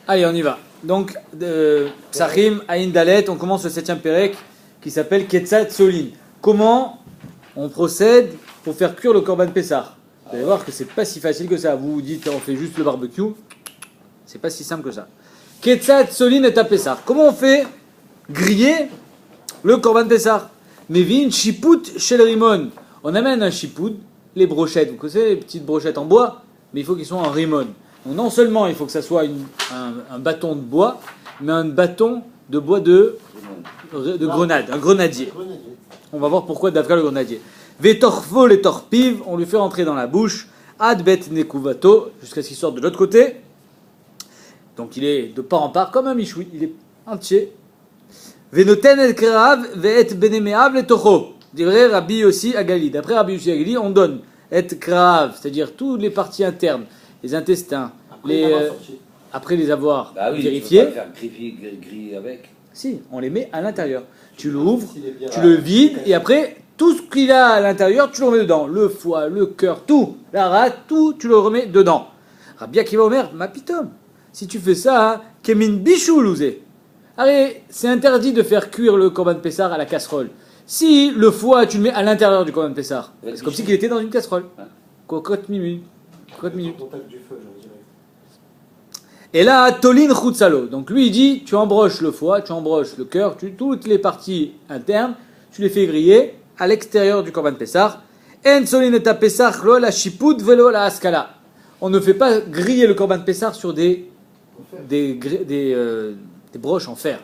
Allez, on y va. Donc, Psachim, Aïn Dalet, on commence le 7e Pérec qui s'appelle Ketzat Solin. Comment on procède pour faire cuire le Korban Pessah? Vous allez voir que c'est pas si facile que ça. Vous vous dites, on fait juste le barbecue. C'est pas si simple que ça. Ketzat Solin et à Pessah. Comment on fait griller le Korban Pessah? Mevin Shiput Shel Rimon. On amène un Shiput, les brochettes. Vous connaissez les petites brochettes en bois, mais il faut qu'ils soient en Rimon. Donc non seulement il faut que ça soit un bâton de bois, mais un bâton de bois de grenade, un grenadier. On va voir pourquoi Davka le grenadier. Vetorfo les torpiv, on lui fait rentrer dans la bouche. Adbet nekuvato, jusqu'à ce qu'il sorte de l'autre côté. Donc il est de part en part comme un michoui, il est entier. Venoten el kerav ve'et benemeav le tocho. Dirait Rabbi aussi Agali. D'après Rabbi aussi Agali, on donne et kerav, c'est-à-dire toutes les parties internes, les intestins, après les avoir vérifiés. Tu vas pas faire griller avec. Si, on les met à l'intérieur. Tu l'ouvres, tu le vides, et après, tout ce qu'il a à l'intérieur, tu le remets dedans. Le foie, le cœur, tout, la rate, tout, tu le remets dedans. Rabbi Akiva Omer, ma pitom, si tu fais ça, Kemin Bichou louzé. Allez, c'est interdit de faire cuire le Korban Pessah à la casserole. Si le foie, tu le mets à l'intérieur du Korban Pessah, c'est comme s'il était dans une casserole. Cocotte minute. Et là, Tolin Chutzalo. Donc lui, il dit, tu embroches le foie, tu embroches le cœur, toutes les parties internes, tu les fais griller à l'extérieur du Korban Pessah. En Solin et Pessah, lo la Shiput velo la Askala. On ne fait pas griller le Korban Pessah sur des broches en fer.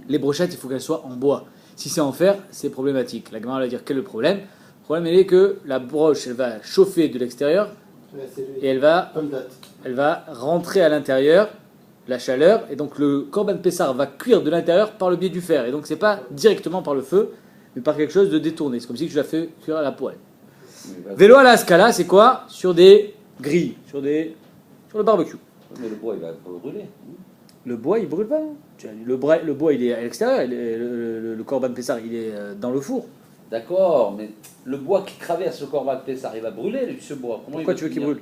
Les brochettes, il faut qu'elles soient en bois. Si c'est en fer, c'est problématique. La Gemara va dire quel est le problème. Le problème est que la broche, elle va chauffer de l'extérieur et elle va rentrer à l'intérieur, la chaleur, et donc le Korban Pessah va cuire de l'intérieur par le biais du fer. Et donc c'est pas directement par le feu, mais par quelque chose de détourné. C'est comme si tu l'as fait cuire à la poêle. Vélo à la scala, c'est quoi? Sur des grilles, sur le barbecue. Mais le bois, il va brûler. Le bois, il brûle pas. Le bois, il est à l'extérieur. Le Korban Pessah, il est dans le four. D'accord, mais le bois qui traverse le Korban Pessah, il va brûler, ce bois. Pourquoi tu veux qu'il brûle?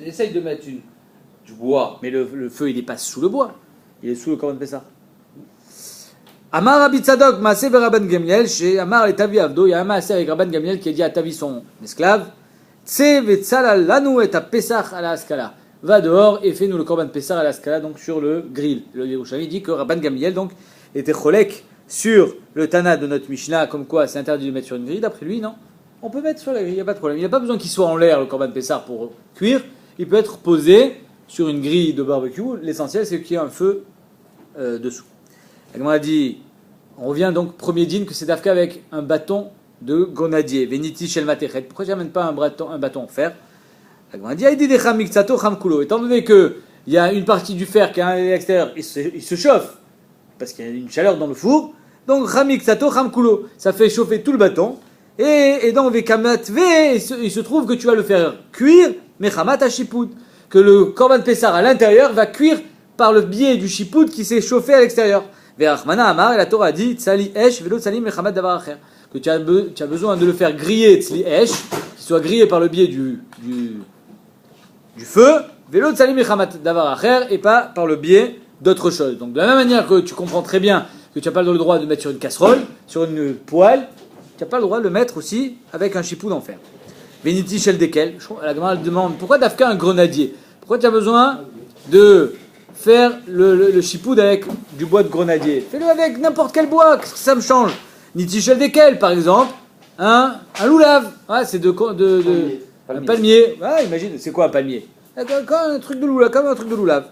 Essaye de mettre du bois. Mais le feu, il n'est pas sous le bois. Il est sous le Korban Pessah. Amar Rabbi Tzadok, Maaseh Rabban Gamliel, chez Amar et Tavi Avdo, il y a un Maaseh avec Rabban Gamliel qui a dit à Tavi son esclave, Tse vetzala lanu et à Pessah à la Askala. Va dehors et fais-nous le Korban Pessah à la Askala, donc sur le grill. Le Yerushalmi dit que Rabban Gamliel donc était cholek sur le Tana de notre Mishnah, comme quoi c'est interdit de mettre sur une grille. D'après lui, non. On peut mettre sur la grille, il n'y a pas de problème. Il n'y a pas besoin qu'il soit en l'air, le Korban Pessah, pour cuire. Il peut être posé sur une grille de barbecue. L'essentiel, c'est qu'il y ait un feu dessous. La Gemara dit, on revient donc, premier dîne, que c'est d'Afka avec un bâton de grenadier. Veniti shel matechet. Pourquoi je n'amène pas un bâton en fer? La Gemara dit, étant donné qu'il y a une partie du fer qui est à l'extérieur, il se chauffe, parce qu'il y a une chaleur dans le four. Donc, ça fait chauffer tout le bâton. Et donc, il se trouve que tu vas le faire cuire, mais que le Korban Pessah à l'intérieur va cuire par le biais du shiput qui s'est chauffé à l'extérieur. Verachmana Amar, et la Torah dit, tsali esh velo tsali mechamat davar acher, que tu as besoin de le faire griller, tsali esh, qu'il soit grillé par le biais du feu, velo tsali mechamat davar acher, et pas par le biais d'autre chose. Donc, de la même manière que tu comprends très bien que tu n'as pas le droit de le mettre sur une casserole, sur une poêle, tu n'as pas le droit de le mettre aussi avec un chipou en fer. Veniti shel dekel. La Gemara demande pourquoi Dafka un grenadier? Pourquoi tu as besoin de faire le chipoud avec du bois de grenadier? Fais-le avec n'importe quel bois, qu'est-ce que ça me change? Niti shel dekel, par exemple, un loulav. Ouais, c'est un palmier. Ouais, imagine, c'est quoi un palmier? Comme un truc de loulav.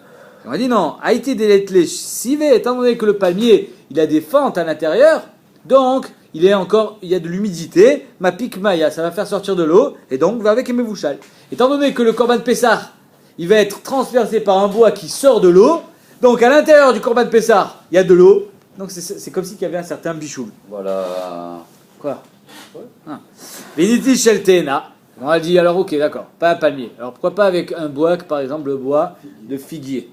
On a dit non. Haïti déletlé sivé, étant donné que le palmier, il a des fentes à l'intérieur, donc il y a de l'humidité, ma pique maya, ça va faire sortir de l'eau, et donc va avec Emevouchal. Étant donné que le Korban Pessah, il va être transpercé par un bois qui sort de l'eau, donc à l'intérieur du Korban Pessah, il y a de l'eau, donc c'est comme s'il y avait un certain bichoul. Voilà. Quoi? Beniti Sheltena. On a dit alors ok, d'accord, pas un palmier. Alors pourquoi pas avec un bois, par exemple le bois de figuier?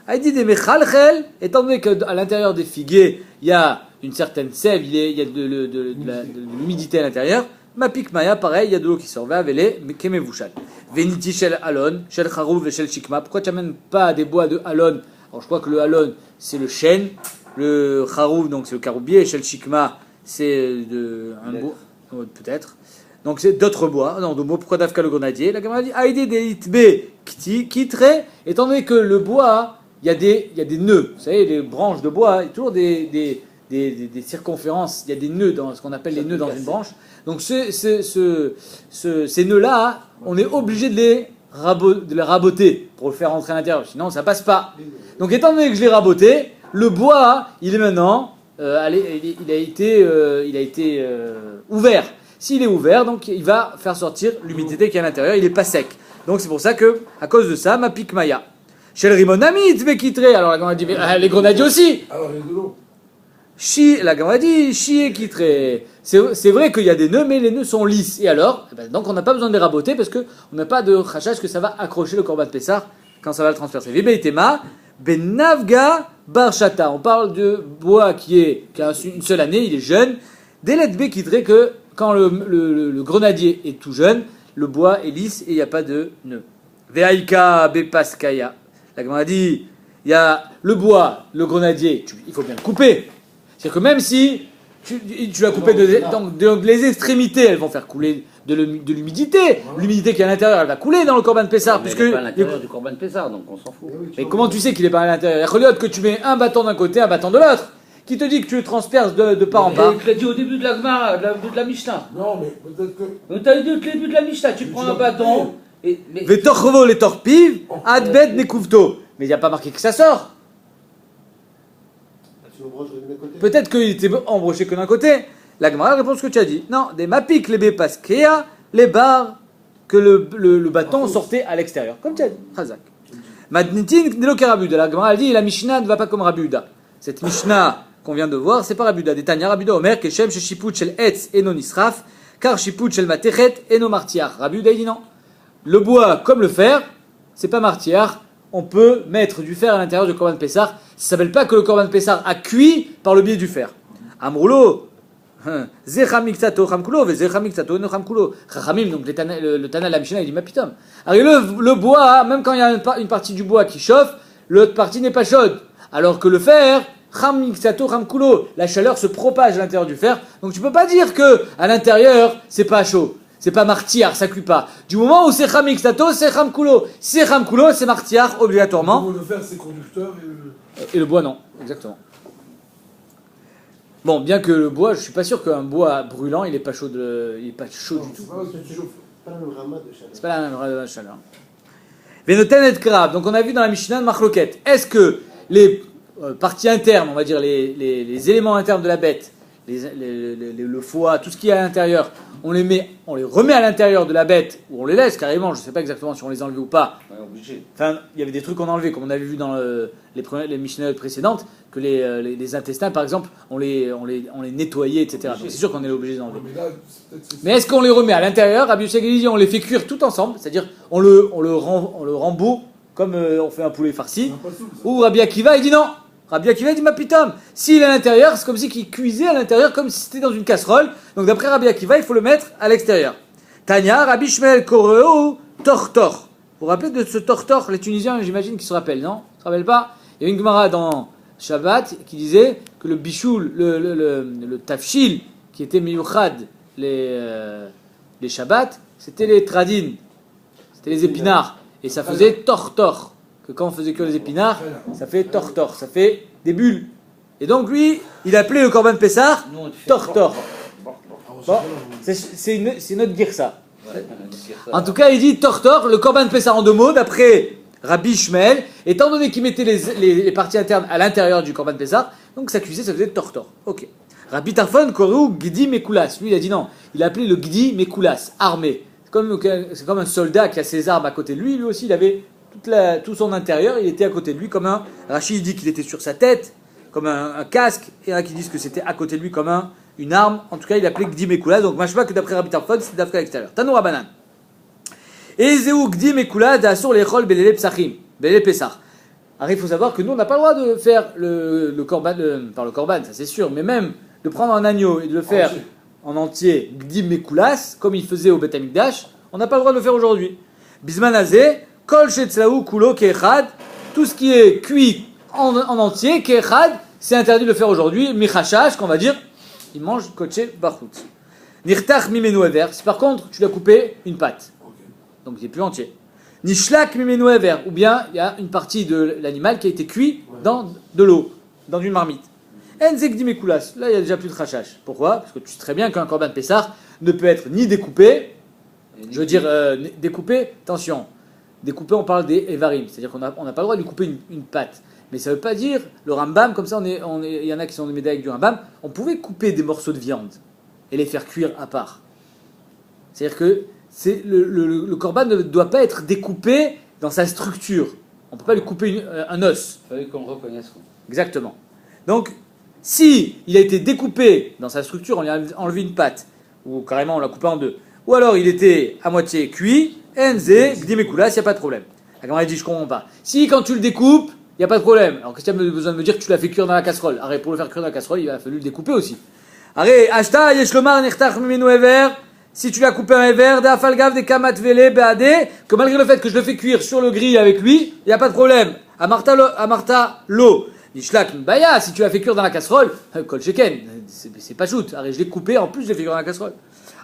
Il dit des mechalchel, étant donné qu'à l'intérieur des figuiers, il y a une certaine sève, il y a de l'humidité à l'intérieur, Mapik Maya, pareil, il y a de l'eau qui sort. Ve'avele, kemevushal. Veniti shel alon, shel charouv et shel shikma. Pourquoi tu n'amènes pas des bois de alon? Alors je crois que le alon, c'est le chêne. Le charouv, donc c'est le caroubier. Et shel shikma, c'est un bois. Peut-être. Donc c'est d'autres bois. Non, de mots. Pourquoi d'Afka le grenadier? La Gemara dit Aïdé de itbe kitre. Étant donné que le bois, il y a des nœuds. Vous savez, les branches de bois, il y a toujours des circonférences. Il y a des nœuds dans ce qu'on appelle les nœuds dans une branche. Donc ces nœuds-là, on est obligé de les raboter pour le faire rentrer à l'intérieur. Sinon, ça passe pas. Donc étant donné que je l'ai raboté, le bois, il est maintenant, il a été ouvert. S'il est ouvert, donc il va faire sortir l'humidité qui est à l'intérieur. Il n'est pas sec. Donc c'est pour ça que, à cause de ça, ma pique maya. Chez le rimonamite, vekitre. Alors la Gemara dit, les grenadiers aussi. Alors il y a de l'eau. La Gemara dit, chi kitre. C'est vrai qu'il y a des nœuds, mais les nœuds sont lisses. Et alors, donc on n'a pas besoin de les raboter parce qu'on n'a pas de khashach que ça va accrocher le korban pessar quand ça va le transpercer. Vibeitema, benavga barchata. On parle de bois qui a une seule année, il est jeune. Délet bekitre que quand le grenadier est tout jeune, le bois est lisse et il n'y a pas de nœud. Veaika bepaskaya. La Gemara dit, il y a le bois, le grenadier, il faut bien le couper. C'est-à-dire que même si tu l'as coupé donc les extrémités, elles vont faire couler de l'humidité. L'humidité qui est à l'intérieur, elle va couler dans le korban pessar. Mais il n'est pas à l'intérieur du korban pessar, donc on s'en fout. Mais comment tu sais qu'il n'est pas à l'intérieur? Il y a que tu mets un bâton d'un côté, un bâton de l'autre. Qui te dit que tu le transperces de part en part? Tu l'as dit au début de la Gemara, de la Mishnah. Non, mais peut-être que. Donc tu as dit au début de la Mishnah, tu prends un bâton. Vetorchovo les torpiv, adbet nekuvto. Mais il n'y a pas marqué que ça sort. Peut-être qu'il était embroché que d'un côté. La Gemara répond ce que tu as dit. Non, des mapik les bepaskea, les barres, que le bâton sortait à l'extérieur. Comme tu as dit. Chazak. Madnitin nelo karabuda. La Gemara dit la Mishnah ne va pas comme Rabuda. Cette Mishnah qu'on vient de voir, c'est pas Rabuda. Des Tanya Rabuda Omer, Keshem, Shiput shel Etz et non Israf, car Shiput shel Matechet et non Martiar. Rabuda dit non. Le bois, comme le fer, c'est pas Martiar. On peut mettre du fer à l'intérieur du korban pessar. Ça s'appelle pas que le korban pessar a cuit par le biais du fer. Amroulo, Zechamiksato Chamkulo, Zechamiksato no Chamkulo. Chachamim, donc le Tana de la Mishnah, il dit Mapitom. Alors le bois, même quand il y a une partie du bois qui chauffe, l'autre partie n'est pas chaude. Alors que le fer, Chamiksato Chamkulo, la chaleur se propage à l'intérieur du fer. Donc tu peux pas dire que à l'intérieur, c'est pas chaud. C'est pas martiar, ça cuit pas. Du moment où c'est chamiksato, c'est chamkulo. Si c'est chamkulo, c'est martiar, obligatoirement. Le fer, c'est conducteur Et le bois, non. Exactement. Bon, bien que le bois, je suis pas sûr qu'un bois brûlant, il est pas chaud, il est pas chaud du tout. C'est pas la même rama de chaleur. C'est pas la même rama de chaleur. Venoten et grave. Donc on a vu dans la Mishnah de Machloket. Est-ce que les parties internes, on va dire les éléments internes de la bête, le foie, tout ce qui est à l'intérieur, on les remet à l'intérieur de la bête, ou on les laisse carrément, je ne sais pas exactement si on les enlevait ou pas. Ouais, obligé. Enfin, il y avait des trucs qu'on enlevait, comme on avait vu dans les Mishnah précédentes, que les intestins, par exemple, on les nettoyait, etc. Donc c'est sûr qu'on est obligé d'enlever. Mais est-ce qu'on les remet à l'intérieur? Rabbi Yosef dit on les fait cuire tout ensemble, c'est-à-dire on le rembourre comme on fait un poulet farci. Ou Rabbi Akiva, il dit non. Rabbi Akiva dit Mapitom. S'il est à l'intérieur, c'est comme si il cuisait à l'intérieur, comme si c'était dans une casserole. Donc d'après Rabbi Akiva, il faut le mettre à l'extérieur. Tanya, Rabbi Shmuel Koreo, Tortor. Vous vous rappelez de ce Tortor? Les Tunisiens, j'imagine qu'ils se rappellent, non? Ils ne se rappellent pas? Il y a une Gemara dans Shabbat qui disait que le bichoul, le tafshil, qui était miyuchad les Shabbats, c'était les tradin, c'était les épinards. Et ça faisait Tortor. Que quand on faisait que les épinards, ça fait tortor, ça fait des bulles. Et donc lui, il appelait le korban pessar tortor. Bon, c'est une autre girsa. En tout cas, il dit tortor, le korban pessar en deux mots, d'après Rabbi Shmuel, étant donné qu'il mettait les parties internes à l'intérieur du korban pessar, donc ça cuisait, ça faisait tortor. Ok. Rabbi Tarfon, Korou, Gdi Mekoulas. Lui, il a dit non, il a appelé le Gdi Mekoulas, armé. C'est comme un soldat qui a ses armes à côté de lui, lui aussi, il avait tout son intérieur, il était à côté de lui comme un... Rachid dit qu'il était sur sa tête, comme un casque, et il y en a qui disent que c'était à côté de lui comme une arme. En tout cas, il appelait Gdi Mekula, donc machma que d'après Rabbi Tarfon, c'était d'après à l'extérieur. Tanou Rabanan. Et Zéou Gdi Mekula d'Assur l'Echol Belele Psachim, Belele Pessah. Alors il faut savoir que nous, on n'a pas le droit de faire le korban, par le korban, ça c'est sûr, mais même de prendre un agneau et de le faire en entier, gdim mekoulas, comme il faisait au Beth Amikdash, on n'a pas le droit de le faire aujourd'hui. Bisman azé, kol shetzlaou kulo keechad, tout ce qui est cuit en entier, keechad, c'est interdit de le faire aujourd'hui. Michashash, qu'on va dire, il mange koché bachut. Nirtach mimenu ever, si par contre tu l'as coupé une patte, donc il n'est plus entier. Nishlak mimenu ever, ou bien il y a une partie de l'animal qui a été cuit dans de l'eau, dans une marmite. Enzek dimekulas, là il n'y a déjà plus de khashash. Pourquoi? Parce que tu sais très bien qu'un korban Pessah ne peut être ni découpé, je veux dire découpé, attention, découpé on parle des evarim, c'est-à-dire qu'on n'a pas le droit de lui couper une patte. Mais ça ne veut pas dire, le Rambam, comme ça il y en a qui sont des médailles avec du Rambam, on pouvait couper des morceaux de viande et les faire cuire à part. C'est-à-dire que le korban ne doit pas être découpé dans sa structure. On ne peut pas lui couper un os. Il fallait qu'on le reconnaisse. Quoi. Exactement. Donc, si il a été découpé dans sa structure, on lui a enlevé une patte, ou carrément on l'a coupé en deux, ou alors il était à moitié cuit, enze, gdimekulas, il n'y a pas de problème. La Gemara dit, je ne comprends pas. Si quand tu le découpes, il n'y a pas de problème. Alors qu'est-ce que tu as besoin de me dire que tu l'as fait cuire dans la casserole? Arrête, pour le faire cuire dans la casserole, il a fallu le découper aussi. Arrête, ashta, yeshlomar, nirtach, mimenu ever. Si tu l'as coupé un ever, de afalgav, de kamat vele, beade, que malgré le fait que je le fais cuire sur le grill avec lui, il n'y a pas de problème. Amarta lo. Nishlak mbaya, si tu l'as fait cuire dans la casserole, kol sheken, c'est pas shoot. Arrête, je l'ai coupé, en plus je l'ai fait cuire dans la casserole.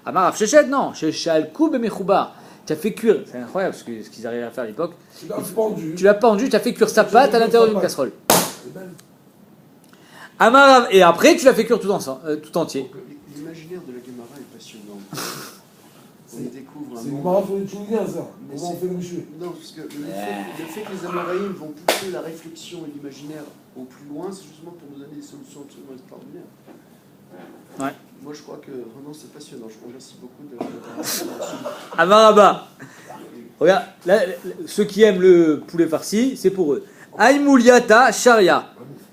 Amar afshechet, non. Shechal koub mechoubar. Tu as fait cuire, c'est incroyable ce qu'ils arrivaient à faire à l'époque. Tu l'as pendu, tu as fait cuire sa pâte à l'intérieur d'une casserole. Amar, et après tu l'as fait cuire tout entier. L'imaginaire de la Gemara est passionnant. On découvre un C'est le monde. marathon du Tunisien, ça. Mais Comment on fait le monsieur? Non, parce que le fait que les Amoraïm vont pousser la réflexion et l'imaginaire au plus loin, c'est justement pour nous donner des solutions absolument extraordinaires. Ouais. Moi, je crois que vraiment c'est passionnant. Je vous remercie beaucoup de votre Amaraba. Regarde, là, ceux qui aiment le poulet farci, c'est pour eux. Aïmouliata sharia.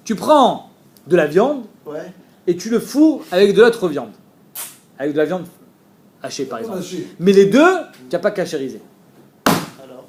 Tu prends de la viande Ouais. et tu le fourres avec de l'autre viande. Avec de la viande hachée, par exemple. Haché. Mais les deux, tu n'as pas cachérisé. Alors.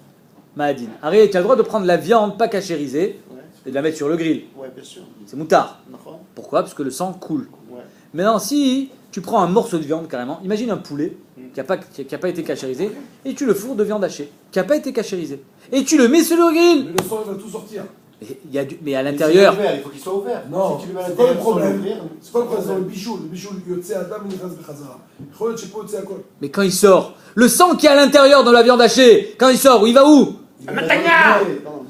Mahadine. Arrête, tu as le droit de prendre la viande pas cachérisée Ouais. et de la mettre sur le grill. Ouais, bien sûr. C'est moutard. D'accord. Pourquoi? Parce que le sang coule. Ouais. Maintenant, si tu prends un morceau de viande carrément, imagine un poulet qui n'a pas été cachérisé, et tu le fourres de viande hachée, qui n'a pas été cachérisé, et tu le mets sur le grill. Mais le sang, il va tout sortir. Et mais à l'intérieur, Il faut qu'il soit ouvert. Non, Si tu le mets à c'est pas le l'intérieur sans problème. l'ouvrir, C'est pas le problème, c'est le bichou. Le bichou, il y a Adam, il reste Bechazara. יכול להיות שפה יוצא הכל. mais quand il sort, le sang qui est à l'intérieur dans la viande hachée, quand il sort, il va où? Il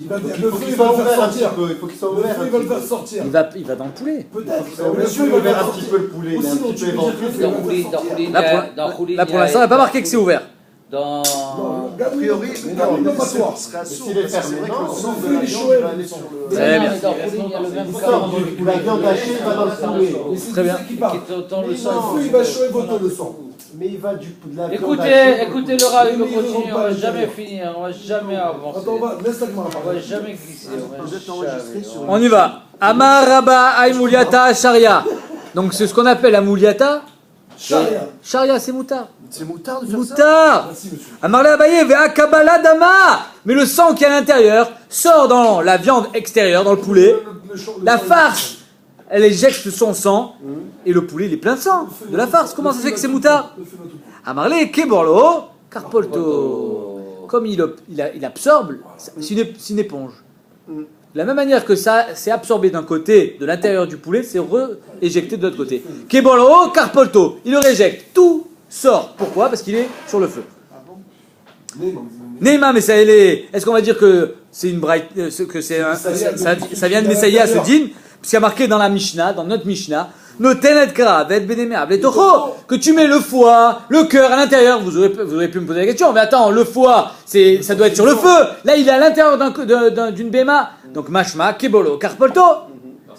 va, Il le faut feu, qu'il il soit va le faire ouvert un petit sortir. peu. Il faut qu'il soit Le ouvert feu, un il va petit le faire peu. sortir. Il va dans le poulet. Peut-être. Le feu, il ouvert un petit peu le poulet. Il est un Sinon, petit tu peu peux dire éventré. que le feu, il va Dans le faire sortir. Khoulin, Là pour l'instant, il n'a pas marqué que c'est ouvert. Dans. Non, A priori, mais non, non, mais pas ce toi. serait s'il sourd, est parce que c'est fermé, vrai non, que le sang non, de la il est viande chaud, va il aller est sur chaud. le... Très bien. Dans Khoulin, il y a le même Il sort de la viande hachée, il va dans le poulet. Et c'est Très bien. ça qui part. Qui t'entend le Le sang. feu, il va chaud et voter le sang. Mais il va de la viande Écoutez, hachée. écoutez le rail, Mais on il continue, rentre on pas à va jamais l'intérieur. finir, on va jamais avancer. Attends, laisse la Gemara On va parler. jamais glisser. Vous êtes enregistré sur On y va. Amar Rabba Aïmouliata Sharia. Donc c'est ce qu'on appelle Amouliata. Charia. Sharia, c'est moutard. C'est moutard de faire ça. Moutard. Merci, monsieur. Amarle Abaye ve Akabala Dama. Mais le sang qui est à l'intérieur sort dans la viande extérieure, dans le poulet. La farce, elle éjecte son sang. Et le poulet, il est plein de sang. De la farce. Comment ça se fait que c'est moutard? Amarle Keborlo Carpolto. Comme il absorbe, c'est une éponge. De la même manière que ça c'est absorbé d'un côté, de l'intérieur du poulet, c'est re-éjecté de l'autre côté. Keborlo Carpolto. Il le réjecte. Tout sort. Pourquoi? Parce qu'il est sur le feu. Neima Messaïlé, est-ce qu'on va dire que c'est une braït, que c'est ça vient de Messaïa ce din, puisqu'il y a marqué dans la Mishnah, dans notre Mishnah, Notenet Kravet Benemeab les Toho, que tu mets le foie, le cœur à l'intérieur, vous aurez pu me poser la question, mais attends, le foie, ça doit être sur le feu, là il est à l'intérieur d'une béma, donc Mashma, Kebolo, Karpolto. Alors,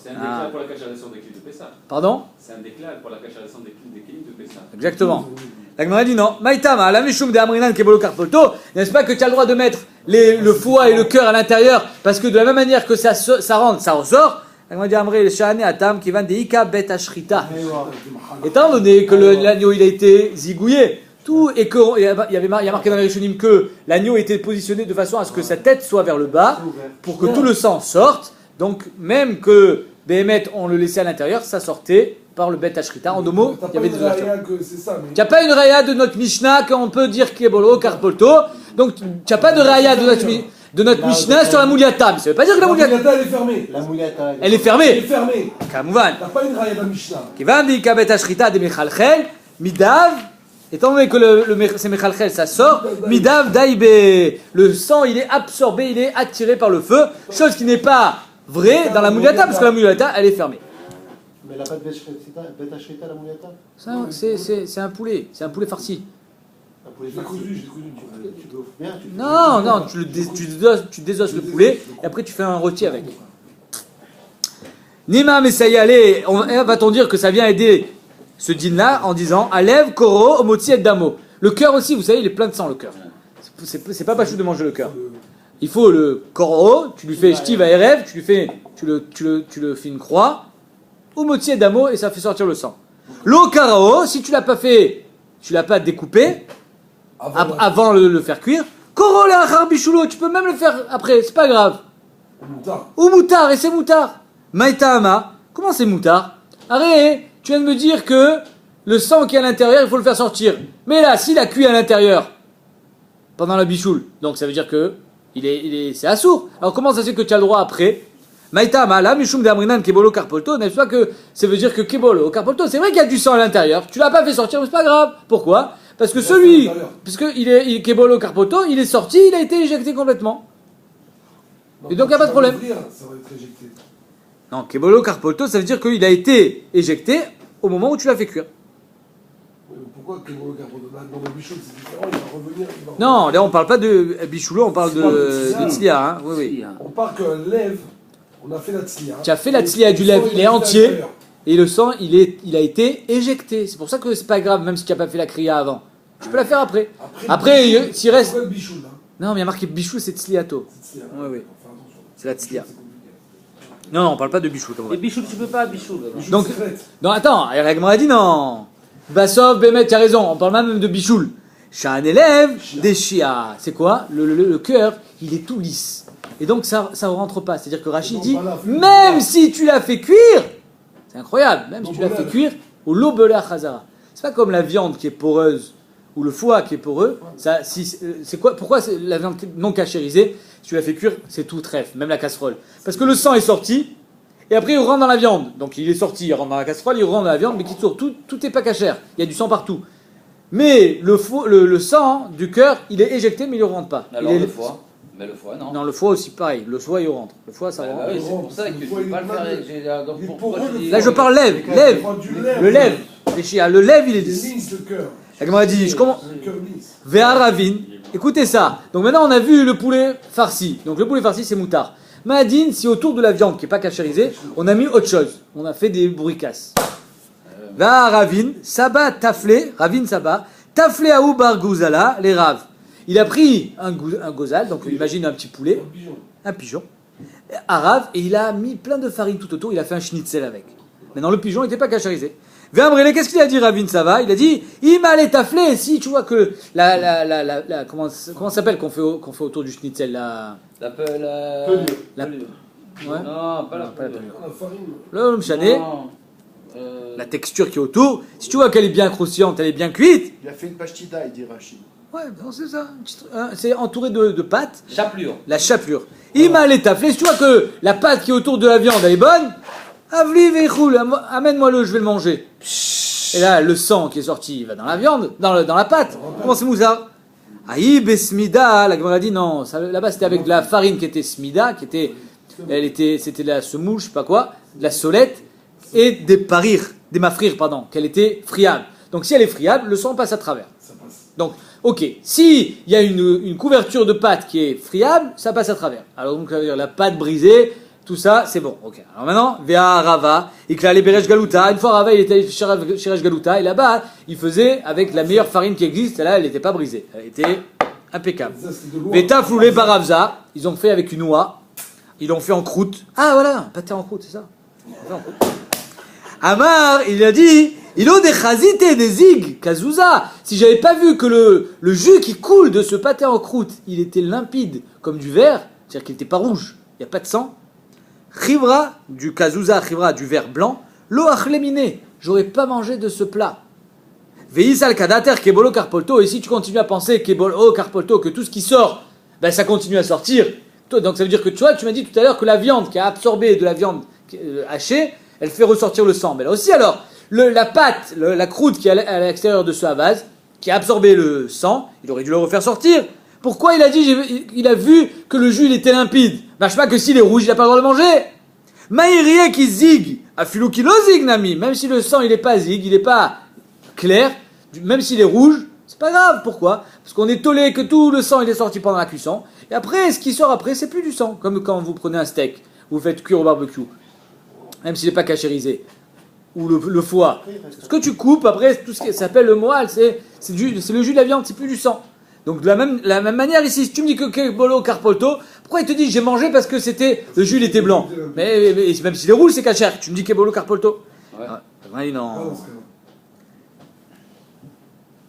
c'est un déclin pour la cachérisation des clips de Pessah. Pardon? C'est un déclin pour la cachérisation des clips de Pessah. Exactement. La Gemara dit non. Maïtama, la mishum de Amrinan Kebolo Karpolto, n'est-ce pas que tu as le droit de mettre le foie et le cœur à l'intérieur, parce que de la même manière que ça rentre, ça ressort. La Gemara dit Amré le Shahane Atam qui va de Ika Bet Ashrita. Étant donné que l'agneau il a été zigouillé, tout et qu'il y a marqué dans les Rishonim que l'agneau était positionné de façon à ce que sa tête soit vers le bas, pour que tout le sang sorte. Donc même que Béhémet on le laissait à l'intérieur, ça sortait par le Bet Ashrita. En deux mots, T'as il y avait pas des une ouvertures. raya que c'est ça, mais. Tu n'as pas une raya de notre Mishnah qu'on peut dire Kebolo, Karpolto. Donc tu n'as pas de raya de notre Mishnah sur la Mouliata. Mais ça ne veut pas dire que la La Mouliata, Mouliata, elle est fermée. La moulata. elle est Elle est fermée. fermée. Kamouvan. T'as pas une raya dans Mishnah. Kivan di kabet ashrita de mechalchel, midav, étant donné que c'est mechalchel, ça sort, midav daïbe, le sang il est absorbé, il est attiré par le feu, chose qui n'est pas vraie dans la moulata, parce que la moulata elle est fermée. Mais la pâte bête ashrita, la moulata. Ça, c'est un poulet farci. La poulet Je l'ai farci. cousu, je l'ai cousu. Tu dois bien. Non, tu désosses le poulet, et après tu fais un rôti avec. Nima Messaïa, allez, va-t-on dire que ça vient aider ce dîner-là en disant Alev, Koro, Omotzi et Damo. Le cœur aussi, vous savez, il est plein de sang, le cœur. C'est pas chou de manger le cœur. Il faut le Koro, tu lui fais Shtiv à Erev, tu le fais une croix, Omotzi et Damo, et ça fait sortir le sang. L'eau Karao, si tu l'as pas fait, tu l'as pas découpé avant le faire cuire, Koro la Achar Bishulo, tu peux même le faire après, c'est pas grave. Ou moutard, et c'est moutard. Maïtahama, comment c'est moutard? Arrête, tu viens de me dire que le sang qui est à l'intérieur, il faut le faire sortir. Mais là, s'il a cuit à l'intérieur, pendant la bichoule, donc ça veut dire que c'est assourd. Alors comment ça se fait que tu as le droit après? Maïtahama, là, Mishum de Amrinan, Kebolo Karpolto, n'est-ce pas que ça veut dire que Kebolo Karpolto, c'est vrai qu'il y a du sang à l'intérieur, tu l'as pas fait sortir, mais c'est pas grave. Pourquoi? Parce que Kebolo Karpolto, il est sorti, il a été éjecté complètement. Et donc il n'y a pas de problème. Ça va être éjecté. Non, Kebolo Karpolto, ça veut dire qu'il a été éjecté au moment où tu l'as fait cuire. Oui, mais pourquoi Kebolo Karpolto? Dans le bichot, c'est différent, il va revenir. Non, là on parle pas de Bichoulo, on parle de Tzlia. Tzlia. Hein. Oui, oui. On parle qu'un lève, on a fait la tzlia. Tu as fait la tzlia du lèvre, il est entier, et le sang, il a été éjecté. C'est pour ça que c'est pas grave, même si tu n'as pas fait la kriya avant. Tu peux la faire après. Après, s'il reste... Pourquoi le bichot, là? Non, mais il y a marqué Bichou, c'est Tzliato. C'est tzlia. Oui, oui. Faut faire attention. C'est la tzlia. C'est compliqué. Non, on parle pas de Bichou. Et Bichoul, tu peux pas, Bichoul. Bichot Donc- secrète. Non, attends, Ragma a dit non. Bassov, Bémet, tu as raison, on parle même de Bichoul. Chez un élève, des chia. C'est quoi? Le cœur, il est tout lisse. Et donc ça ne rentre pas. C'est-à-dire que Rachid dit, même si tu l'as fait cuire, c'est incroyable, même si tu l'as fait cuire, au lobela chazara. C'est pas comme la viande qui est poreuse ou le foie qui est poreux. C'est quoi? Pourquoi la viande non cachérisée, si tu la fais cuire, c'est tout trèfle, même la casserole. Parce que le sang est sorti. Et après, il rentre dans la viande. Donc, il est sorti, il rentre dans la casserole, il rentre dans la viande, mais qui tourne. Tout n'est pas cachère. Il y a du sang partout. Mais le sang du cœur, il est éjecté, mais il ne rentre pas. Alors le foie. Mais le foie, non. Non, le foie aussi, pareil. Le foie, il rentre. Le foie, ça Bah rentre. oui, c'est pour ça que tu peux pas le faire. Donc Il est pourquoi poreux, tu dis- Là, je parle lèvre. Le lèvre. Les chiens, le lèvre, il est Il est lisse. lisse, le cœur. La Gemara dit, je commence. Le cœur lisse. Ve'aravin. Écoutez ça. Donc maintenant, on a vu le poulet farci. Donc le poulet farci, c'est moutard. Madine, si autour de la viande qui n'est pas cachérisée, on a mis autre chose. On a fait des bourricasses. Ve'aravin. Saba taflé. Ravin Saba. Taflé aou bar gouzala. Les raves. Il a pris un gozal. Donc imagine un petit poulet. Un pigeon. Un pigeon. Arabe. Et il a mis plein de farine tout autour. Il a fait un schnitzel avec. Maintenant, le pigeon n'était pas cachérisé. Véambrele, qu'est-ce qu'il a dit, Ravin Sava? Il a dit, il m'a taflé. Si tu vois que comment ça s'appelle qu'on fait autour du schnitzel la Pelure. la- pelure. ouais. Non, pas la pas la pelure. La farine. le mchané, Non. la texture qui est autour. Si tu vois qu'elle est bien croustillante, elle est bien cuite. Il a fait une pastida, il dit Rachid. Ouais, non, c'est ça. C'est entouré de pâte. Chapelure. La chapelure. Il m'a taflé. Si tu vois que la pâte qui est autour de la viande elle est bonne, avli vechoul, amène-moi-le, je vais le manger. Et là, le sang qui est sorti, il va dans la viande, dans la pâte. Comment c'est moussa? Aïe, besmida, la Gemara dit non. Là-bas, c'était avec de la farine qui était smida, c'était de la semoule, je sais pas quoi, de la solette, et des mafrir, pardon, qu'elle était friable. Donc si elle est friable, le sang passe à travers. Ça passe. Donc, ok, si il y a une couverture de pâte qui est friable, ça passe à travers. Alors donc, ça veut dire la pâte brisée, tout ça, c'est bon. Ok. Alors maintenant, Vea Rava, il les Beresh Galuta. Une fois Rava, il était chez Resh Galuta, et là-bas, il faisait avec la meilleure farine qui existe. Et là, elle n'était pas brisée, elle était impeccable. Ça, c'est de l'eau. Veta Floulé Baravza, ils ont fait avec une oie, ils l'ont fait en croûte. Ah voilà, pâté en croûte, c'est ça. Fait en croûte. Amar, il a dit, il a des chazité, des zig, kazouza. Si j'avais pas vu que le jus qui coule de ce pâté en croûte, il était limpide comme du verre, c'est-à-dire qu'il n'était pas rouge, il n'y a pas de sang. Chivra, du kazouza, chivra, du verre blanc, lo achlemine. j'aurais pas mangé de ce plat. Veis al kadater kebolo karpolto, et si tu continues à penser kebolo karpolto, que tout ce qui sort, ben ça continue à sortir. Donc ça veut dire que toi, tu m'as dit tout à l'heure que la viande qui a absorbé de la viande hachée, elle fait ressortir le sang. Mais là aussi alors, la pâte, la croûte qui est à l'extérieur de ce havaz, qui a absorbé le sang, il aurait dû le refaire sortir. Pourquoi il a dit, il a vu que le jus il était limpide? Ben je sais pas que s'il est rouge, il n'a pas le droit de le manger. Maïrie qui zig, afilou qui lo zig nami, même si le sang il est pas zig, il est pas clair, même s'il est rouge, c'est pas grave. Pourquoi? Parce qu'on est tollé que tout le sang il est sorti pendant la cuisson, et après, ce qui sort après, c'est plus du sang. Comme quand vous prenez un steak, vous faites cuire au barbecue, même s'il n'est pas cachérisé, ou le foie. Ce que tu coupes, après, tout ce qui s'appelle le moelle, c'est le jus de la viande, c'est plus du sang. Donc de la même manière ici, si tu me dis que kebolo karpolto, pourquoi il te dit j'ai mangé parce que le jus il était blanc? Mais même s'il est rouge, c'est cachère. Tu me dis kebolo karpolto? Ouais. Ouais, non. Ah, c'est vrai.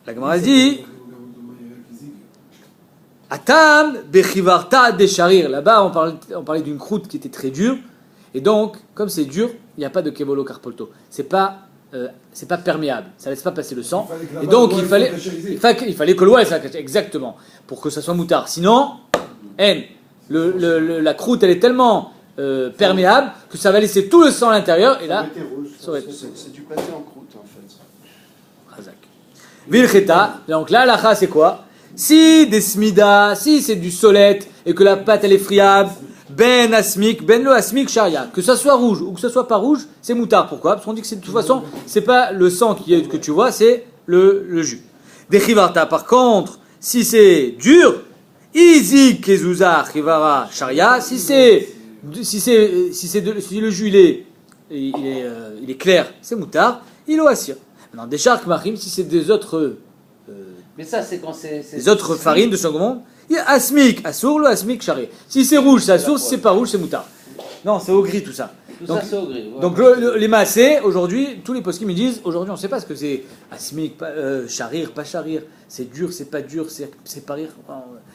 La Gemara dit Atam bechivarta desharir. Là-bas, on parlait d'une croûte qui était très dure. Et donc, comme c'est dur, il n'y a pas de kebolo karpolto. C'est pas perméable. Ça ne laisse pas passer le sang. Et donc, il fallait que l'eau soit cachée. Exactement. Pour que ça soit moutard. Sinon, la croûte, elle est tellement perméable que ça va laisser tout le sang à l'intérieur. Et là, C'est du pâté en croûte en fait. Razak. Vilcheta. Donc là, l'akha, c'est quoi? Si des smida, si c'est du solette et que la pâte elle est friable, ben asmik, ben lo asmik sharia, que ça soit rouge ou que ça soit pas rouge, c'est moutard. Pourquoi? Parce qu'on dit que de toute façon, c'est pas le sang que tu vois, c'est le jus. Des chivarta, par contre, si c'est dur, izi kezuza chivara sharia, si le jus il est clair, c'est moutard, il est assir. Maintenant, des shark marim, si c'est des autres Mais ça, c'est quand c'est. les autres farines de second monde, il y a asmik, assour, le asmik, charé. Si c'est rouge, c'est assour, si c'est pas rouge, c'est moutard. Non, c'est au gris tout ça. Tout Donc, ça, c'est au gris. Ouais. donc les massés, aujourd'hui, tous les poskim me disent, aujourd'hui on ne sait pas ce que c'est asmik, charir, pas charir, c'est dur, c'est pas dur, c'est pas rire.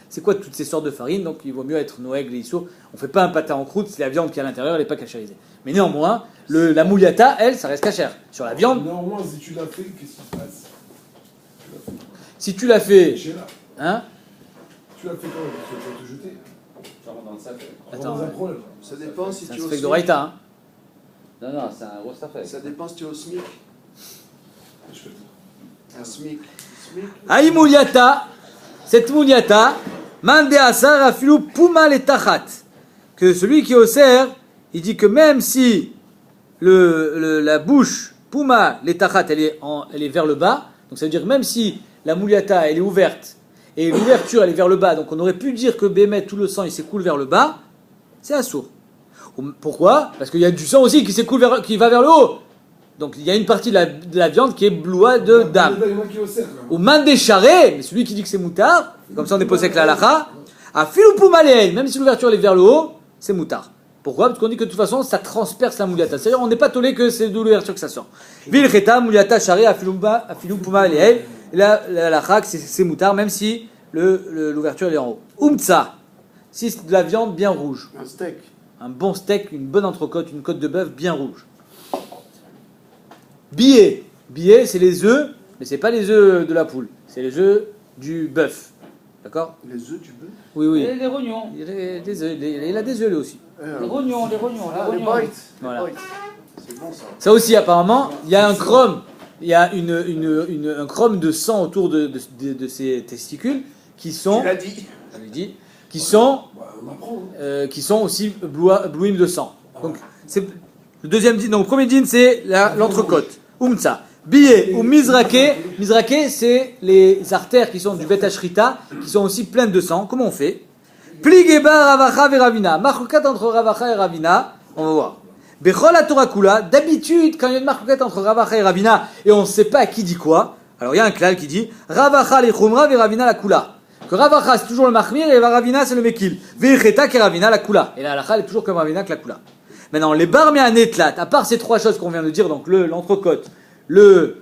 C'est quoi toutes ces sortes de farines? Donc il vaut mieux être noël, issour. On fait pas un patin en croûte, c'est la viande qui est à l'intérieur, elle n'est pas cachérisée. Mais néanmoins, la mouliata, elle, ça reste cachère. Sur la viande, Normalement, si tu l'as fait, qu'est-ce qui se passe? si tu l'as fait, Chez là. hein? Tu l'as fait quand même? Parce que tu vas te jeter. Tu rentres dans le sac. Attends, Dans un ouais. problème. Ça dépend si C'est tu un es au steak SMIC. d'oreita, hein? Non, c'est un roast affaire. Ça dépend si tu es au SMIC. Je peux te Un SMIC. SMIC. Aïe mouliata, cette mouliata, mande asar afilu puma le tachat. Que celui qui est au cerf, il dit que même si la bouche, puma le tachat, elle est vers le bas, donc ça veut dire que même si la mouliata, elle est ouverte, et l'ouverture, elle est vers le bas, donc on aurait pu dire que Bémet, tout le sang, il s'écoule vers le bas, c'est assourd. Pourquoi? Parce qu'il y a du sang aussi qui va vers le haut. Donc il y a une partie de la viande qui est bloua de dame. Il y en a qui est au cercle. Au man des charrets, mais celui qui dit que c'est moutard, comme ça on est posé avec la halakha, à filoupoumalein, même si l'ouverture est vers le haut, c'est moutard. Pourquoi? Parce qu'on dit que de toute façon ça transperce la mouliata. C'est-à-dire on n'est pas tollé que c'est de l'ouverture que ça sort. Vilcheta, mouliata, charret, à filoupoumalein. La halakha, c'est moutard, même si l'ouverture elle est en haut. Umtsa, si c'est de la viande bien rouge. Un steak. Un bon steak, une bonne entrecôte, une côte de bœuf bien rouge. Billet, c'est les œufs, mais c'est pas les œufs de la poule, c'est les œufs du bœuf. D'accord? Les œufs du bœuf. Oui. Les rognons. Il a des œufs lui aussi. Les rognons. Les bites. Voilà. Les bites. C'est bon ça. Ça aussi, apparemment, il y a un chrome. Il y a un chrome de sang autour de ces testicules qui sont. Tu l'as dit. Je l'ai dit. Qui sont. On apprend. Qui sont aussi blouim de sang. Donc, c'est le deuxième din. Donc, le premier din, c'est l'entrecôte. Umtsa. Billet ou mizrake. Mizrake, c'est les artères qui sont du bet ashrita, qui sont aussi pleines de sang. Comment on fait? Pligeba ravacha ve ravina. Marcoquette entre ravacha et ravina. On va voir. Bechol la Torah kula. D'habitude, quand il y a une marcoquette entre ravacha et ravina, et on ne sait pas qui dit quoi, alors il y a un klal qui dit ravacha le chumra ve ravina la kula. Que ravacha c'est toujours le mahmir et ravina c'est le mekil. Vecheta qui ravina la kula. Et la halakha est toujours comme ravina que la kula. Maintenant, les barmé netlat, à part ces trois choses qu'on vient de dire, donc l'entrecôte, les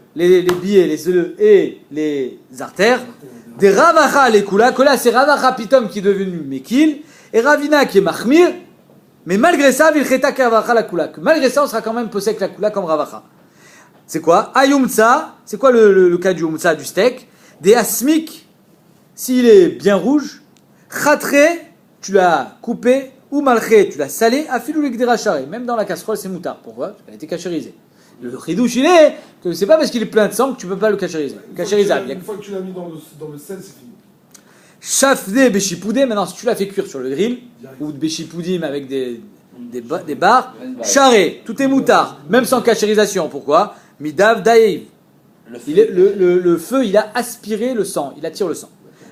billets, les œufs et les artères, des ravacha les kula, que là c'est ravacha pitom qui est devenu mekil, et ravina qui est mahmir, mais malgré ça, vilcheta qui ravacha la kula. Que malgré ça, on sera quand même posé avec la kula comme ravacha. c'est quoi? Ayumtsa, c'est quoi le cas du umtsa, du steak? Des asmik, s'il est bien rouge. Khatre, tu l'as coupé. Ou malché, tu l'as salé. Afilou l'egdera charé. Même dans la casserole, c'est moutard. Pourquoi? Parce qu'elle a été cachérisée. Le ridouche, il est que c'est pas parce qu'il est plein de sang que tu peux pas le cachériser. Cachérisable. Une fois que tu l'as mis dans le sel, c'est fini. Chafdé, béchipoudé, maintenant si tu l'as fait cuire sur le grill, ou de béchipoudim avec des barres, charré, tout est moutard, même sans cachérisation. Pourquoi? Midav daïv. Le feu, il a aspiré le sang, il attire le sang.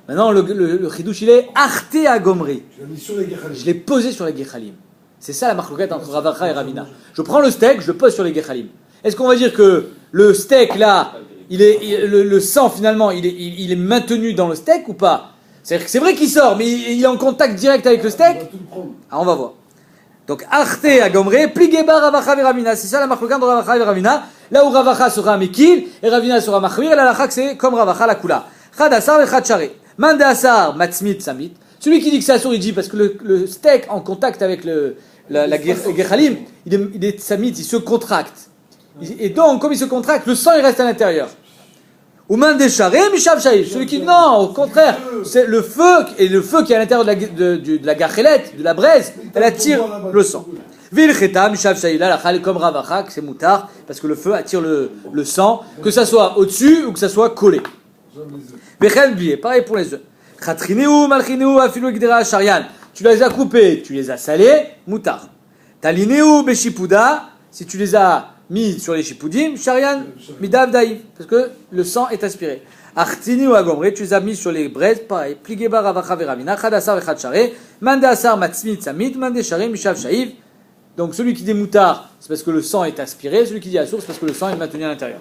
Maintenant, le chidouche, il est arté à gomri. Tu l'as mis sur les gechalim. Je l'ai posé sur les gechalim. C'est ça la marloquette entre Ravacha et Ravina. Je prends le steak, je le pose sur les gechalim. Est-ce qu'on va dire que le steak là, le sang finalement, il est maintenu dans le steak ou pas? C'est vrai qu'il sort, mais il est en contact direct avec le steak. On va tout le prendre. Ah, on va voir. Donc, Arte à Gomré, Pligeba Ravacha et Ravina. C'est ça la marloquette entre Ravacha et Ravina. Là où Ravacha sera Mekil et Ravina sera Machmir, et la Lachak c'est comme Ravacha la Kula. Chad Asar et Chad Charé. Mande Asar, Matzmit, Samit. Celui qui dit que c'est Assour, il dit parce que le steak en contact avec la Gechalim, il est Samit, il se contracte. Et donc, comme il se contracte, le sang il reste à l'intérieur. Ou Mande Charé, Mishav Shaïf. Celui qui dit non, au contraire, c'est le feu, et le feu qui est à l'intérieur de la gachelette, de la braise, elle attire le sang. Vilcheta, Mishav Shaïf, là, la comme Ravachak, c'est moutard, parce que le feu attire le sang, que ça soit au-dessus ou que ça soit collé. Bechel bié, pareil pour les œufs. Khatrineu, malchineu, afilou gdera sharian. Tu les as coupés, tu les as salés, moutard. Talineu, beshipouda, si tu les as mis sur les chipoudim, sharian, midav daïv, parce que le sang est aspiré. Artineu agomre, tu les as mis sur les braises, pareil. Pligeba ravacha veramina, chadasar vechat share, mandasar matzmit samit, mandeshare mishav shaïv. Donc celui qui dit moutard, c'est parce que le sang est aspiré, celui qui dit assour, c'est parce que le sang est maintenu à l'intérieur.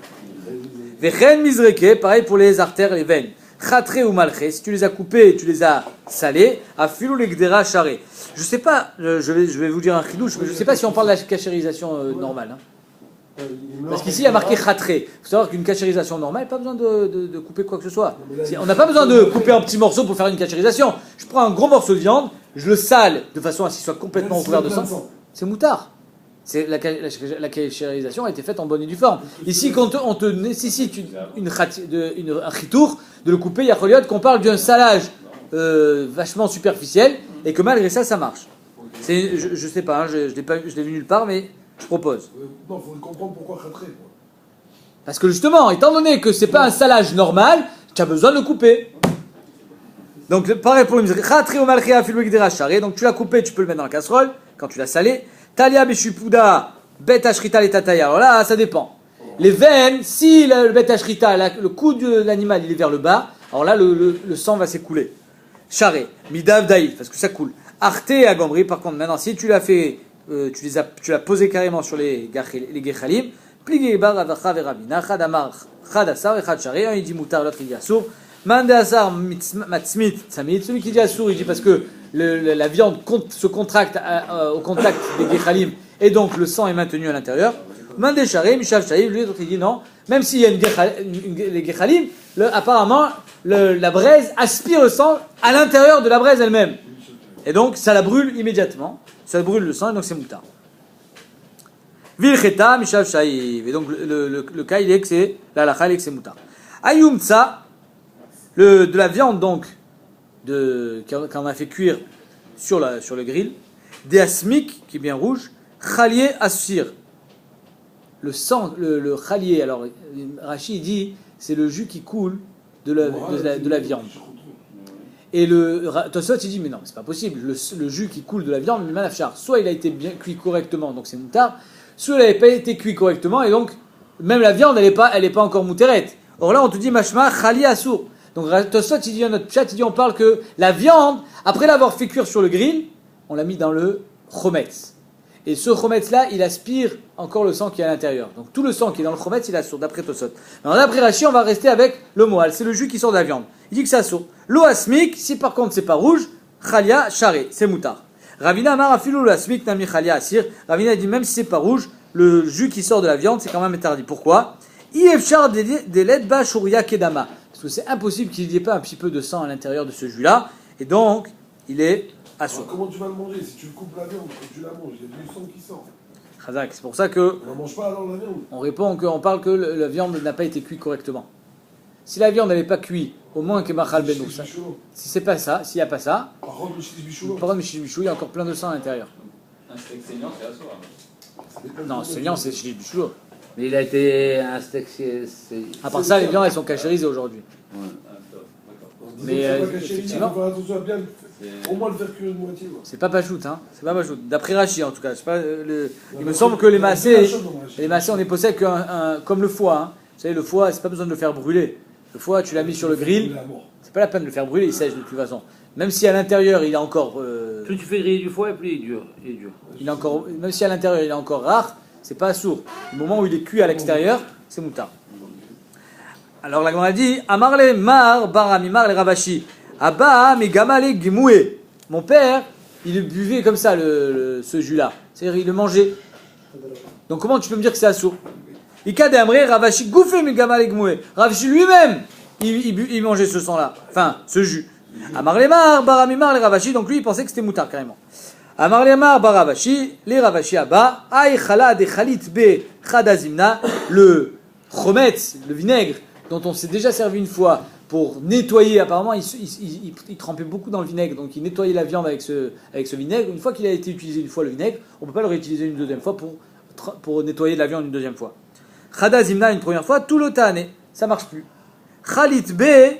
Vechen mizreke, pareil pour les artères et les veines. Khatre ou malché, si tu les as coupés, tu les as salés, afilou l'egdera charé. Je sais pas, je vais vous dire un chidouche, mais je sais pas si on parle de la cachérisation normale. Hein. Parce qu'ici il y a marqué khatre. Il faut savoir qu'une cachérisation normale, pas besoin de couper quoi que ce soit. On n'a pas besoin de couper en petits morceaux pour faire une cachérisation. Je prends un gros morceau de viande, je le sale de façon à ce qu'il soit complètement recouvert de sang. C'est moutard. La cachérisation a été faite en bonne et due forme. Ici, quand on te nécessite un chitour, de le couper, il y a Choliot qu'on parle d'un salage vachement superficiel et que malgré ça, ça marche. Je sais pas, hein, je l'ai vu nulle part, mais je propose. Non, il faut comprendre pourquoi khatré. Parce que justement, étant donné que c'est pas un salage normal, tu as besoin de le couper. Donc, pareil pour le khatré ou malchia filou gdera charé. Donc, tu l'as coupé, tu peux le mettre dans la casserole quand tu l'as salé. Talia beshupuda bet ashrita les tataya. Alors là, ça dépend. Les veines, si le bet ashrita, le cou de l'animal, il est vers le bas, alors là, le sang va s'écouler. Charé, midav daïf, parce que ça coule. Arte à gomri, par contre, maintenant, si tu l'as fait, tu l'as posé carrément sur les gechalim, plié bar avacha verabina, chad amar, chad asar et chad charé, un il dit moutar, l'autre il dit assour. Mande asar matzmit samit, celui qui dit assour, il dit parce que la viande se contracte au contact des gechalim et donc le sang est maintenu à l'intérieur. Mande charé, mishav shaïv, lui il dit non, même s'il y a les gechalim, apparemment la braise aspire le sang à l'intérieur de la braise elle-même. Et donc ça la brûle immédiatement, ça brûle le sang et donc c'est moutard. Vilcheta, mishav shaïv, et donc le cas il est que c'est la halakha, il est que c'est moutard. Ayumtsa, de la viande donc qu'on a fait cuire sur le grill, des asmiques qui est bien rouge, khalié assir. Le sang, le khalié, alors Rashi dit c'est le jus qui coule de la viande. Et Tosot il dit mais non, c'est pas possible, le jus qui coule de la viande, le manafchar, soit il a été bien cuit correctement, donc c'est moutard, soit il n'avait pas été cuit correctement, et donc même la viande elle est pas encore moutérette. Or là on te dit mashma khalié assour. Donc Tosot il dit dans notre chat, il dit on parle que la viande, après l'avoir fait cuire sur le grill, on l'a mis dans le chometz. Et ce chometz là, il aspire encore le sang qui est à l'intérieur. Donc tout le sang qui est dans le chometz, il assour, d'après Tosot. Alors d'après Rashi, on va rester avec le moal, c'est le jus qui sort de la viande. Il dit que ça assour. L'eau asmik, si par contre c'est pas rouge, chalia charé, c'est moutard. Ravina amar afilou asmik nami chalia asir. Ravina dit même si c'est pas rouge, le jus qui sort de la viande, c'est quand même interdit. Pourquoi? Iefchar deledba shuria kedama. Parce que c'est impossible qu'il n'y ait pas un petit peu de sang à l'intérieur de ce jus-là, et donc il est assour. Comment tu vas le manger? Si tu le coupes la viande, quand tu la manges, il y a du sang qui sort. Chazak. C'est pour ça que On ne mange pas alors la viande. on répond qu'on parle que la viande n'a pas été cuite correctement. Si la viande n'avait pas cuit, au moins que Machal Benou. Si c'est pas ça, s'il n'y a pas ça, Par contre, le chili bichou, par contre, il y a encore plein de sang à l'intérieur. Un steak saignant, c'est à soi. Non, saignant, c'est chez du chou. Mais il a été un steak. À part ça, les viandes, elles sont cachérisées aujourd'hui. Ah, top, d'accord. Mais, effectivement, effectivement. il faut faire attention à bien, au moins le faire cuire de moitié. Quoi. C'est pas pachout, hein. C'est pas pachout. D'après Rachi, en tout cas. C'est pas, il me semble que les massés, on est posé comme le foie. Hein. Vous savez, le foie, c'est pas besoin de le faire brûler. Le foie, tu l'as mis sur le grill. C'est pas la peine de le faire brûler, il sèche de toute façon. Même si à l'intérieur, il est encore. Plus tu fais griller du foie, et plus il est dur. Il est encore, même si à l'intérieur, il est encore rare, c'est pas sourd. Le moment où il est cuit à l'extérieur, c'est moutard. Alors la Gemara dit Amarle mar baramimar le ravashi. Abba mi gamale gimoué. Mon père, il buvait comme ça ce jus-là. C'est-à-dire, il le mangeait. Donc comment tu peux me dire que c'est assourd? Ikade amre ravashi gouffé mi gamale gimoué. Ravashi lui-même, il mangeait ce sang-là. Enfin, ce jus. Amarle mar baramimar le ravashi. Donc lui, il pensait que c'était moutard carrément. Amarle mar baravashi, les ravashi abba. Aïe chala de chalit be chadazimna. Le chometz, le vinaigre, dont on s'est déjà servi une fois pour nettoyer, apparemment il trempait beaucoup dans le vinaigre, donc il nettoyait la viande avec ce vinaigre. Une fois qu'il a été utilisé une fois le vinaigre, on ne peut pas le réutiliser une deuxième fois pour nettoyer de la viande une deuxième fois. Chada zimna une première fois, tout l'otane, ça marche plus. Khalit be,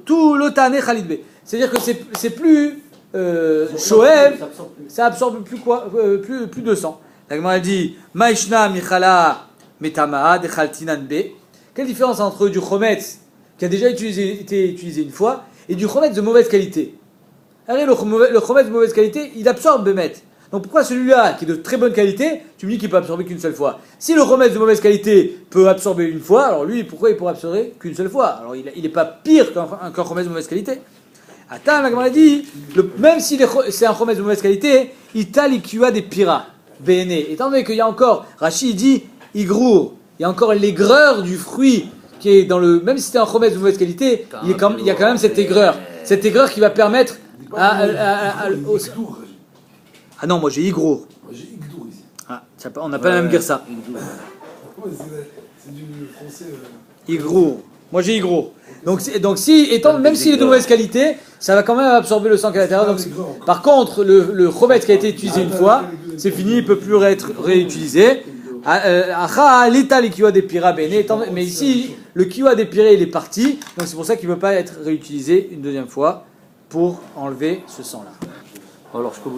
tout l'otane khalit be. C'est-à-dire que c'est plus shoev, ça absorbe plus de sang. La Gemara dit Maishna michala metama de khaltinan be. Quelle différence entre du chometz qui a déjà été utilisé une fois et du chometz de mauvaise qualité? Le chometz de mauvaise qualité, il absorbe Bémet. Donc pourquoi celui-là, qui est de très bonne qualité, tu me dis qu'il peut absorber qu'une seule fois? Si le chometz de mauvaise qualité peut absorber une fois, alors lui, pourquoi il pourrait absorber qu'une seule fois? Alors il n'est pas pire qu'un chometz de mauvaise qualité. Attends, la Gemara dit, même si c'est un chometz de mauvaise qualité, il t'a l'ikiwa des piras. Béné. Étant donné qu'il y a encore, Rashi dit, igrour. Il y a encore l'aigreur du fruit qui est dans le. Même si c'était un chometz de mauvaise qualité, il y a quand même cette aigreur. Cette aigreur qui va permettre ah non, moi j'ai igrour. Moi j'ai Igdour ici. Ah, on n'a pas la même guerre. Ouais, c'est du français. Igrour. Moi j'ai igrour. Donc même s'il est de mauvaise qualité, ça va quand même absorber le sang qui est à l'intérieur. Par contre, le chometz qui a été utilisé une fois, c'est fini, il ne peut plus être réutilisé. Mais ici, le kiwa dépiré, il est parti, donc c'est pour ça qu'il ne peut pas être réutilisé une deuxième fois pour enlever ce sang-là. Alors je peux vous